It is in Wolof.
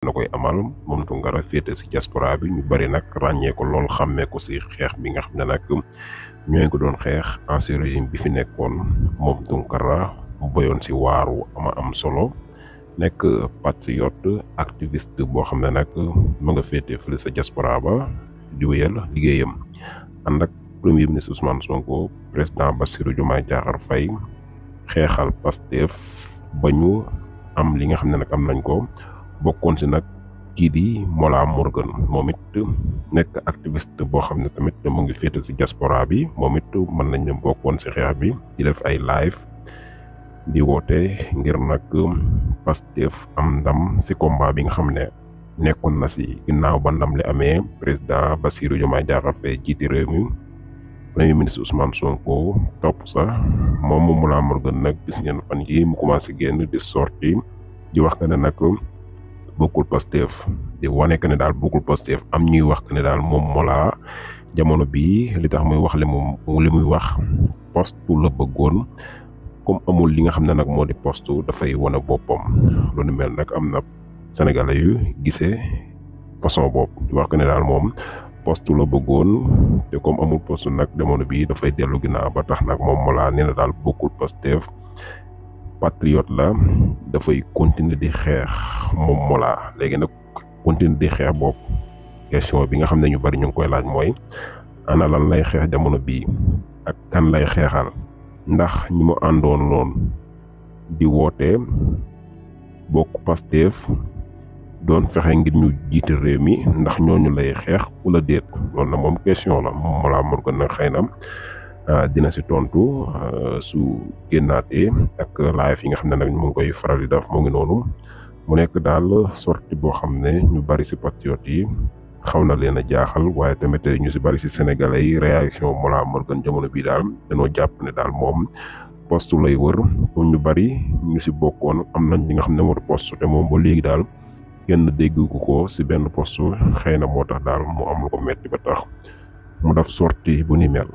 na koy amal moom Tounkara féete si diaspora bi ñu bari nag ràññee ko lool xàmmee ko si xeex bi nga xam ne nag ñooy ko doon xeex ancien régime bi fi nekkoon moom Tounkara mu boyoon si waaru am solo nekk patriote activiste boo xam ne nag mu nga féete fële sa diaspora ba di wéyal liggéeyam ànd ak premier ministre Ousmane Sonko président Bassirou Diomaye Diakhar Faye xeexal Pastef ba ñu am li nga xam ne nag am nañ ko bokkoon si nag kii di Mollah Morgun moom it nekk activiste boo xam ne tamit mu ngi féete si diaspora bi moom it mën nañ ne bokkoon si xeex bi di def ay live di woote ngir nag Pastef am ndam si combat bi nga xam ne nekkoon na si ginnaaw ba ndam li amee président Bassirou Diomaye Diakhar Faye jiiti réew mi premier ministre Ousmane Sonko topp sax moom Mollah Morgun nag gis ngeen fan yi mu commencé génn di sorti di wax que ne nag bokkul Pastef di wane que ne daal bokkul Pastef am ñuy wax que ne daal moom Mollah jamono bii li tax muy wax li muy wax poste la bëggoon comme amul li nga xam ne nag moo di poste dafay wane boppam lu ni mel nag am na sénégalais yu gisee façon boobu di wax que ne daal moom poste la bëggoon te comme amul poste nag jamono bii dafay dellu ginnaaw ba tax nag moom Mollah nee na daal bokkul Pastef patriote la dafay continuer di xeex moom Mollah léegi nag continuer di xeex boobu question bi nga xam ne ñu bari ñu ngi koy laaj mooy ana lan lay xeex jamono bii ak kan lay xeexal ndax ñi mu àndoon loon di woote bokk Pastef doon fexe ngir ñu jiite réew mi ndax ñooñu lay xeex wala déet loolu na moom question la moom Mollah Morgun nag xëy na dina si tontu su génnaatee ak live yi nga xam ne nag mu ngi koy faral di def mu ngi noonu mu nekk daal sortie boo xam ne ñu bari si patriote yi xaw na leen a jaaxal waaye tamit ñu si bari si sénégalais yi réaction Mollah Morgun jamono bii daal dañoo jàpp ne daal moom poste lay wër pour ñu bari ñu si bokkoon am nañ li nga xam ne moo di poste te moom ba léegi daal kenn déggu ko si benn poste xëy na moo tax daal mu am lu ko metti ba tax mu def sortie bu ni mel.